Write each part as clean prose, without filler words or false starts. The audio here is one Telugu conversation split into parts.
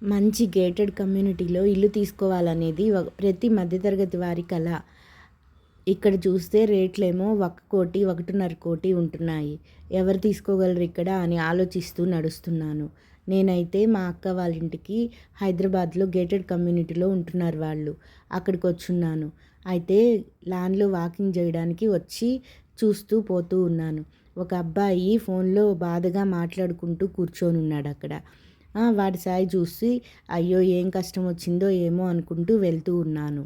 మంచి గేటెడ్ కమ్యూనిటీలో ఇల్లు తీసుకోవాలనేది ప్రతి మధ్యతరగతి వారి కల. ఇక్కడ చూస్తే రేట్లేమో 1,00,00,000, 1,50,00,000 ఉంటున్నాయి. ఎవరు తీసుకోగలరు ఇక్కడ అని ఆలోచిస్తూ నడుస్తున్నాను. నేనైతే మా అక్క వాళ్ళ ఇంటికి హైదరాబాద్లో గేటెడ్ కమ్యూనిటీలో ఉంటున్నారు వాళ్ళు. అక్కడికి వచ్చున్నాను. అయితే ల్యాండ్లో వాకింగ్ చేయడానికి వచ్చి చూస్తూ పోతూ ఉన్నాను. ఒక అబ్బాయి ఫోన్లో బాధగా మాట్లాడుకుంటూ కూర్చొని ఉన్నాడు అక్కడ. వాడి సాయి చూసి అయ్యో ఏం కష్టం వచ్చిందో ఏమో అనుకుంటూ వెళ్తూ ఉన్నాను.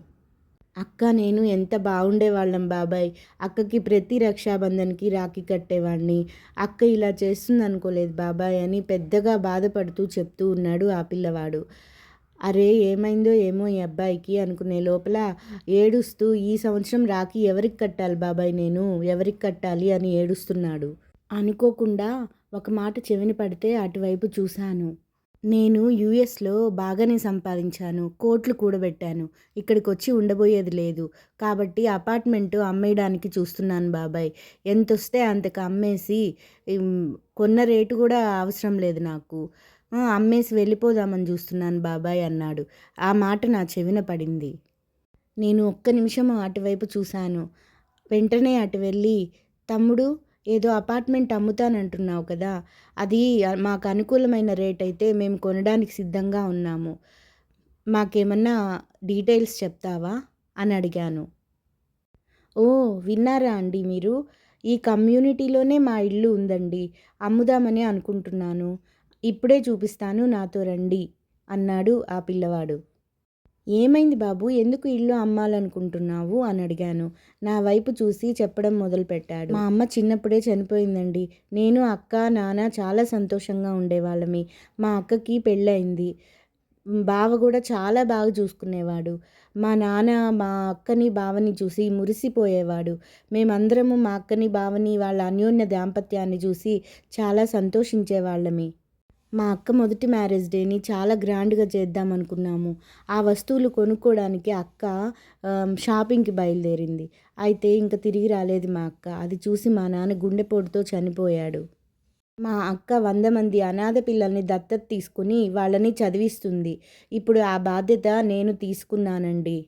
అక్క నేను ఎంత బాగుండేవాళ్ళం బాబాయ్. అక్కకి ప్రతి రక్షాబంధన్కి రాఖీ కట్టేవాడిని. అక్క ఇలా చేస్తుంది అనుకోలేదు బాబాయ్ అని పెద్దగా బాధపడుతూ చెప్తూ ఉన్నాడు ఆ పిల్లవాడు. అరే ఏమైందో ఏమో ఈ అబ్బాయికి అనుకునే లోపల ఏడుస్తూ ఈ సంవత్సరం రాఖీ ఎవరికి కట్టాలి బాబాయ్, నేను ఎవరికి కట్టాలి అని ఏడుస్తున్నాడు. అనుకోకుండా ఒక మాట చెవిన పడితే అటువైపు చూశాను. నేను యూఎస్లో బాగానే సంపాదించాను, కోట్లు కూడబెట్టాను. ఇక్కడికి వచ్చి ఉండబోయేది లేదు. కాబట్టి అపార్ట్మెంటు అమ్మేయడానికి చూస్తున్నాను బాబాయ్. ఎంతొస్తే అంతకు అమ్మేసి, కొన్న రేటు కూడా అవసరం లేదు నాకు, అమ్మేసి వెళ్ళిపోదామని చూస్తున్నాను బాబాయ్ అన్నాడు. ఆ మాట నా చెవిన పడింది. నేను ఒక్క నిమిషం అటువైపు చూశాను. వెంటనే అటు వెళ్ళి, తమ్ముడు ఏదో అపార్ట్మెంట్ అమ్ముతానంటున్నావు కదా, అది మాకు అనుకూలమైన రేట్ అయితే మేము కొనడానికి సిద్ధంగా ఉన్నాము. మాకేమన్నా డీటెయిల్స్ చెప్తావా అని అడిగాను. ఓ విన్నారా అండి మీరు, ఈ కమ్యూనిటీలోనే మా ఇల్లు ఉందండి, అమ్ముదామని అనుకుంటున్నాను. ఇప్పుడే చూపిస్తాను, నాతో రండి అన్నాడు ఆ పిల్లవాడు. ఏమైంది బాబు, ఎందుకు ఇల్లు అమ్మాలనుకుంటున్నావు అని అడిగాను. నా వైపు చూసి చెప్పడం మొదలుపెట్టాడు. మా అమ్మ చిన్నప్పుడే చనిపోయిందండి. నేను, అక్క, నాన్న చాలా సంతోషంగా ఉండేవాళ్ళమి. మా అక్కకి పెళ్ళయింది. బావ కూడా చాలా బాగా చూసుకునేవాడు. మా నాన్న మా అక్కని బావని చూసి మురిసిపోయేవాడు. మేమందరము మా అక్కని బావని వాళ్ళ అన్యోన్య దాంపత్యాన్ని చూసి చాలా సంతోషించేవాళ్ళమి. మా అక్క మొదటి మ్యారేజ్ డేని చాలా గ్రాండ్గా చేద్దాం అనుకున్నాము. ఆ వస్తువులు కొనుక్కోవడానికి అక్క షాపింగ్కి బయలుదేరింది. అయితే ఇంక తిరిగి రాలేదు మా అక్క. అది చూసి మా నాన్న గుండెపోటుతో చనిపోయాడు. మా అక్క 100 మంది అనాథ పిల్లల్ని దత్తత తీసుకుని వాళ్ళని చదివిస్తుంది. ఇప్పుడు ఆ బాధ్యత నేను తీసుకున్నానండి.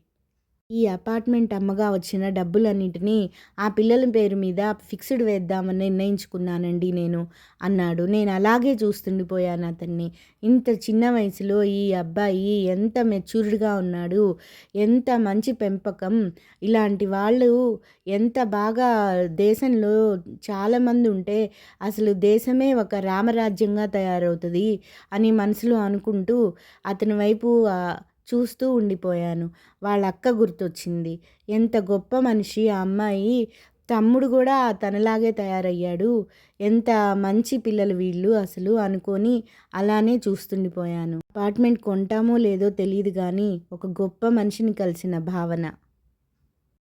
ఈ అపార్ట్మెంట్ అమ్మగా వచ్చిన డబ్బులన్నిటినీ ఆ పిల్లల పేరు మీద ఫిక్స్డ్ వేద్దామని నిర్ణయించుకున్నానండి నేను అన్నాడు. నేను అలాగే చూస్తుండిపోయాను అతన్ని. ఇంత చిన్న వయసులో ఈ అబ్బాయి ఎంత మెచ్యూర్డ్గా ఉన్నాడు, ఎంత మంచి పెంపకం. ఇలాంటి వాళ్ళు ఎంత బాగా దేశంలో చాలామంది ఉంటే అసలు దేశమే ఒక రామరాజ్యంగా తయారవుతుంది అని మనసులో అనుకుంటూ అతని వైపు చూస్తూ ఉండిపోయాను. వాళ్ళ అక్క గుర్తొచ్చింది. ఎంత గొప్ప మనిషి ఆ అమ్మాయి. తమ్ముడు కూడా తనలాగే తయారయ్యాడు. ఎంత మంచి పిల్లలు వీళ్ళు అసలు అనుకొని అలానే చూస్తుండిపోయాను. అపార్ట్మెంట్ కొంటామో లేదో తెలియదు కానీ ఒక గొప్ప మనిషిని కలిసిన భావన.